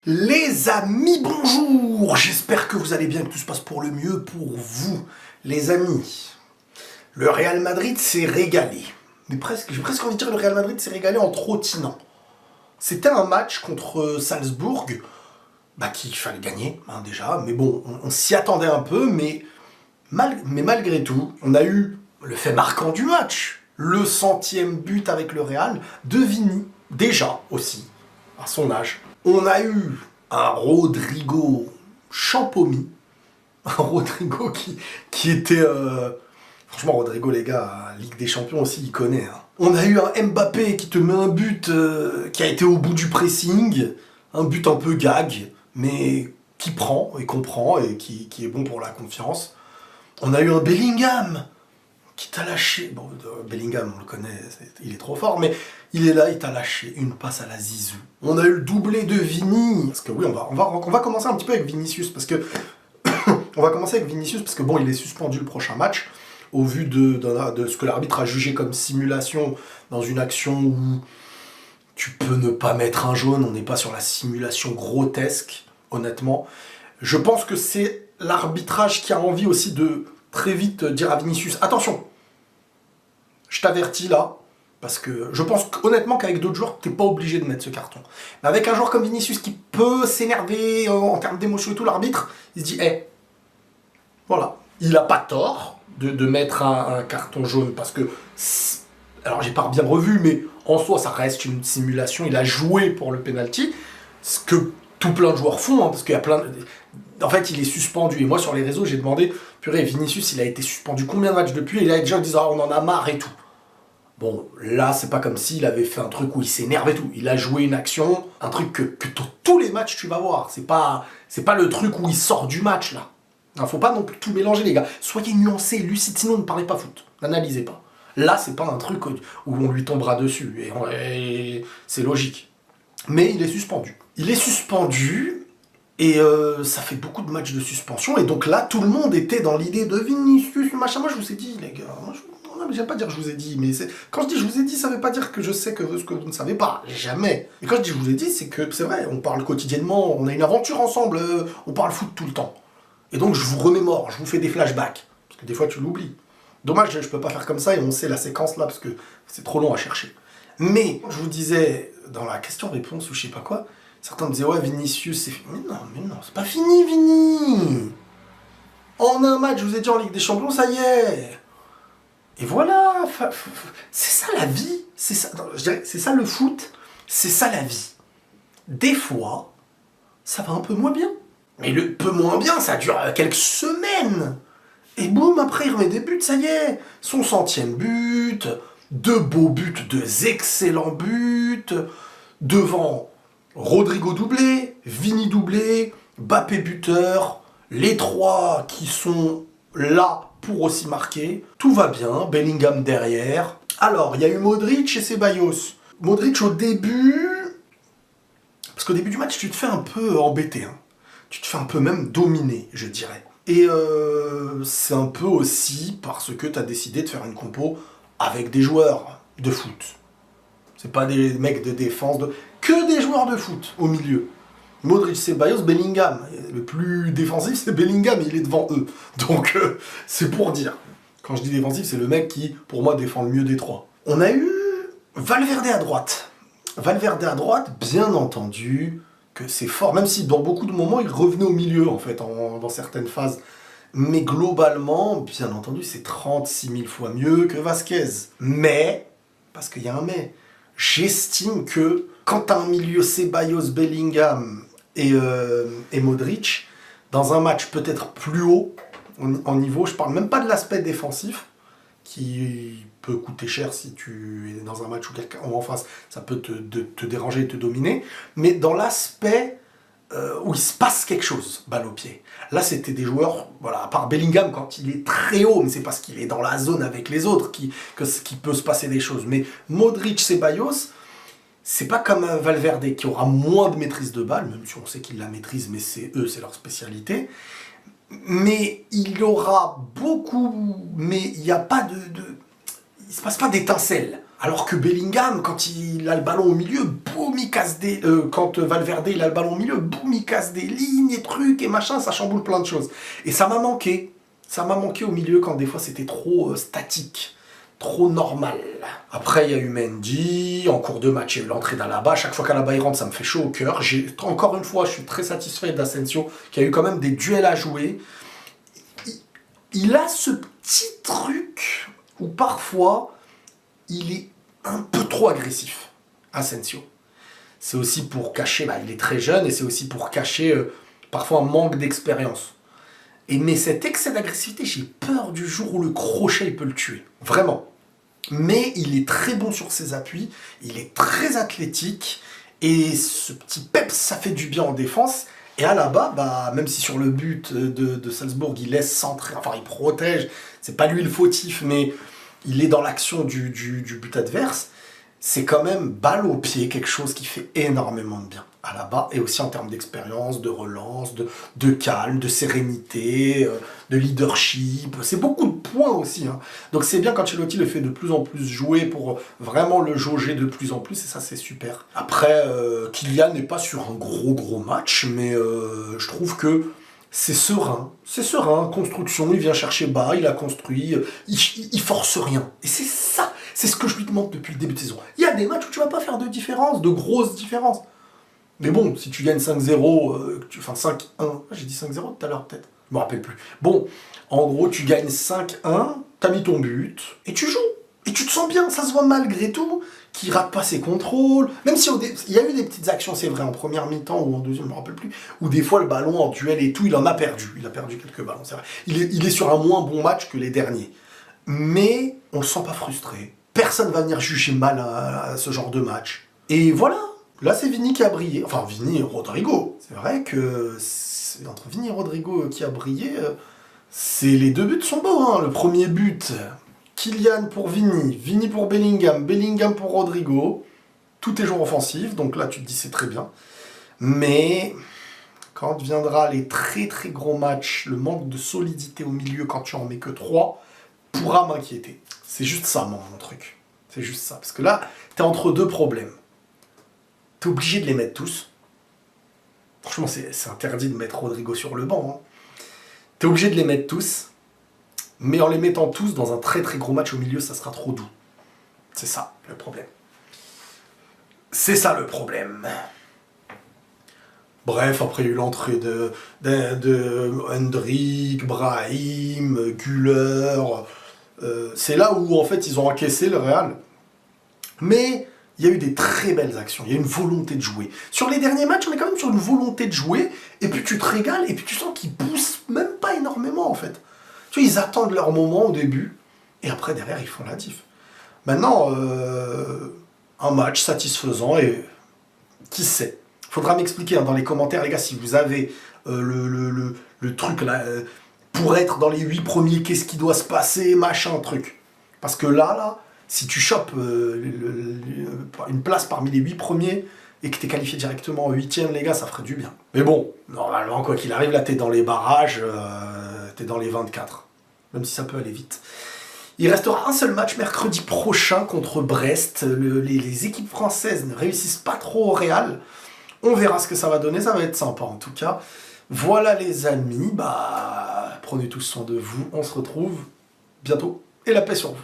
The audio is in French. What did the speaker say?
Les amis, bonjour! J'espère que vous allez bien, que tout se passe pour le mieux pour vous. Les amis, le Real Madrid s'est régalé. Mais j'ai presque envie de dire que le Real Madrid s'est régalé en trottinant. C'était un match contre Salzbourg, qu'il fallait gagner, déjà. Mais bon, on s'y attendait un peu, mais malgré tout, on a eu le fait marquant du match. Le 100e but avec le Real de Vini, déjà aussi, à son âge. On a eu un Rodrigo Champomy, un Rodrigo qui était... Franchement, Rodrigo, les gars, Ligue des Champions aussi, il connaît. On a eu un Mbappé qui te met un but qui a été au bout du pressing, un but un peu gag, mais qui prend et comprend et qui est bon pour la confiance. On a eu un Bellingham qui t'a lâché. Bon, Bellingham, on le connaît, il est trop fort, mais il est là, il t'a lâché une passe à la Zizou. On a eu le doublé de Vini. Parce que oui, on va commencer un petit peu avec Vinicius, parce que bon, il est suspendu le prochain match, au vu de ce que l'arbitre a jugé comme simulation dans une action où tu peux ne pas mettre un jaune, on n'est pas sur la simulation grotesque, honnêtement. Je pense que c'est l'arbitrage qui a envie aussi de très vite dire à Vinicius, attention, je t'avertis là, parce que je pense honnêtement qu'avec d'autres joueurs, t'es pas obligé de mettre ce carton. Mais avec un joueur comme Vinicius qui peut s'énerver en termes d'émotion et tout, l'arbitre, il se dit, voilà, il a pas tort de mettre un carton jaune, parce que, alors j'ai pas bien revu, mais en soi, ça reste une simulation, il a joué pour le penalty, ce que tout plein de joueurs font, parce qu'il y a plein de... En fait, il est suspendu. Et moi, sur les réseaux, j'ai demandé, purée, Vinicius, il a été suspendu combien de matchs depuis? Et là, les gens disent, on en a marre et tout. Bon, là, c'est pas comme s'il avait fait un truc où il s'énerve et tout. Il a joué une action, un truc que tous les matchs, tu vas voir. C'est pas le truc où il sort du match, là. Faut pas non plus tout mélanger, les gars. Soyez nuancés, lucides, sinon ne parlez pas foot. N'analysez pas. Là, c'est pas un truc où on lui tombera dessus. Et c'est logique. Mais il est suspendu. Il est suspendu... Et ça fait beaucoup de matchs de suspension, et donc là, tout le monde était dans l'idée de Vinicius, machin. Moi, je vous ai dit, les gars, j'aime pas dire je vous ai dit, mais quand je dis je vous ai dit, ça veut pas dire que je sais ce que vous ne savez pas, jamais. Et quand je dis je vous ai dit, c'est que c'est vrai, on parle quotidiennement, on a une aventure ensemble, on parle foot tout le temps. Et donc, je vous remémore, je vous fais des flashbacks, parce que des fois, tu l'oublies. Dommage, je peux pas faire comme ça, et on sait la séquence là, parce que c'est trop long à chercher. Mais, je vous disais, dans la question-réponse, ou je sais pas quoi, certains me disaient, ouais, Vinicius, c'est fini. Mais non, c'est pas fini, Vini. En un match, je vous ai dit en Ligue des Champions, ça y est. Et voilà, c'est ça la vie. C'est ça, je dirais, c'est ça le foot, c'est ça la vie. Des fois, ça va un peu moins bien. Mais le peu moins bien, ça dure quelques semaines. Et boum, après, il remet des buts, ça y est. Son 100e but, deux beaux buts, deux excellents buts, devant... Rodrigo doublé, Vini doublé, Mbappé buteur, les trois qui sont là pour aussi marquer. Tout va bien, Bellingham derrière. Alors, il y a eu Modric et Ceballos. Modric au début... Parce qu'au début du match, tu te fais un peu embêter. Tu te fais un peu même dominer, je dirais. Et c'est un peu aussi parce que tu as décidé de faire une compo avec des joueurs de foot. C'est pas des mecs de défense, que des joueurs de foot au milieu. Modric, Ceballos, Bellingham. Le plus défensif, c'est Bellingham, il est devant eux. Donc, c'est pour dire. Quand je dis défensif, c'est le mec qui, pour moi, défend le mieux des trois. On a eu Valverde à droite. Valverde à droite, bien entendu, que c'est fort. Même si, dans beaucoup de moments, il revenait au milieu, en fait, dans certaines phases. Mais globalement, bien entendu, c'est 36 000 fois mieux que Vasquez. Mais, parce qu'il y a un mais, j'estime que quand tu as un milieu Ceballos, Bellingham et Modric, dans un match peut-être plus haut en niveau, je parle même pas de l'aspect défensif, qui peut coûter cher si tu es dans un match où quelqu'un en face, ça peut te déranger et te dominer, mais dans l'aspect où il se passe quelque chose, balle au pied. Là, c'était des joueurs, voilà, à part Bellingham, quand il est très haut, mais c'est parce qu'il est dans la zone avec les autres qu'il peut se passer des choses. Mais Modric, Ceballos, c'est pas comme Valverde qui aura moins de maîtrise de balle, même si on sait qu'il la maîtrise, mais c'est leur spécialité. Mais il aura beaucoup, mais il n'y a pas il se passe pas d'étincelle. Alors que Bellingham, quand il a le ballon au milieu, boum, il casse des... quand Valverde, il a le ballon au milieu, boum, il casse des lignes et trucs et machin, ça chamboule plein de choses. Et ça m'a manqué. Ça m'a manqué au milieu quand des fois c'était trop statique, trop normal. Après, il y a eu Mendy, en cours de match, il y a eu l'entrée d'Alaba. Chaque fois qu'Alaba il rentre, ça me fait chaud au cœur. Encore une fois, je suis très satisfait d'Asensio, qui a eu quand même des duels à jouer. Il a ce petit truc où parfois, il est un peu trop agressif, Asensio. C'est aussi pour cacher, il est très jeune, et c'est aussi pour cacher parfois un manque d'expérience. Mais cet excès d'agressivité, j'ai peur du jour où le crochet il peut le tuer. Vraiment. Mais il est très bon sur ses appuis, il est très athlétique, et ce petit peps, ça fait du bien en défense. Et à là-bas, même si sur le but de Salzbourg, il laisse centrer, enfin il protège, c'est pas lui le fautif, mais il est dans l'action du but adverse, c'est quand même balle au pied, quelque chose qui fait énormément de bien à là-bas, et aussi en termes d'expérience, de relance, de calme, de sérénité, de leadership, c'est beaucoup de points aussi. Hein. Donc c'est bien quand Ancelotti le fait de plus en plus jouer pour vraiment le jauger de plus en plus, et ça c'est super. Après, Kylian n'est pas sur un gros match, mais je trouve que c'est serein, construction, il vient chercher bas, il a construit, il force rien. Et c'est ça, c'est ce que je lui demande depuis le début de saison. Il y a des matchs où tu vas pas faire de différence, de grosses différences. Mais bon, si tu gagnes 5-0, enfin 5-1, j'ai dit 5-0 tout à l'heure peut-être, je me rappelle plus. Bon, en gros, tu gagnes 5-1, t'as mis ton but, et tu joues. Et tu te sens bien, ça se voit malgré tout, qu'il rate pas ses contrôles, même si il y a eu des petites actions, c'est vrai, en première mi-temps ou en deuxième, je me rappelle plus, où des fois le ballon en duel et tout, il en a perdu. Il a perdu quelques ballons, c'est vrai. Il est sur un moins bon match que les derniers. Mais on le sent pas frustré. Personne va venir juger mal à ce genre de match. Et voilà. Là, c'est Vini qui a brillé. Enfin, Vini et Rodrigo. C'est vrai que c'est entre Vini et Rodrigo qui a brillé. Les deux buts sont beaux. Hein. Le premier but, Kylian pour Vini, Vini pour Bellingham, Bellingham pour Rodrigo. Tout est joueur offensif, donc là, tu te dis c'est très bien. Mais quand viendra les très gros matchs, le manque de solidité au milieu quand tu en mets que 3, pourra m'inquiéter. C'est juste ça, mon truc. C'est juste ça. Parce que là, t'es entre deux problèmes. T'es obligé de les mettre tous. Franchement, c'est interdit de mettre Rodrigo sur le banc. Hein. T'es obligé de les mettre tous. Mais en les mettant tous dans un très gros match au milieu, ça sera trop doux. C'est ça, le problème. C'est ça, le problème. Bref, après, il y a eu l'entrée de Hendrik, Brahim, Güler. C'est là où, en fait, ils ont encaissé le Real. Mais il y a eu des très belles actions, il y a une volonté de jouer. Sur les derniers matchs, on est quand même sur une volonté de jouer, et puis tu te régales, et puis tu sens qu'ils poussent même pas énormément, en fait. Tu vois, ils attendent leur moment au début, et après, derrière, ils font la diff. Maintenant, un match satisfaisant, et qui sait. Faudra m'expliquer dans les commentaires, les gars, si vous avez le truc là, pour être dans les 8 premiers, qu'est-ce qui doit se passer, machin, truc. Parce que là, si tu chopes une place parmi les 8 premiers et que tu es qualifié directement en 8ème, les gars, ça ferait du bien. Mais bon, normalement, quoi qu'il arrive, là, tu es dans les barrages, tu es dans les 24. Même si ça peut aller vite. Il restera un seul match mercredi prochain contre Brest. Les équipes françaises ne réussissent pas trop au Real. On verra ce que ça va donner, ça va être sympa en tout cas. Voilà les amis, prenez tous soin de vous, on se retrouve bientôt et la paix sur vous.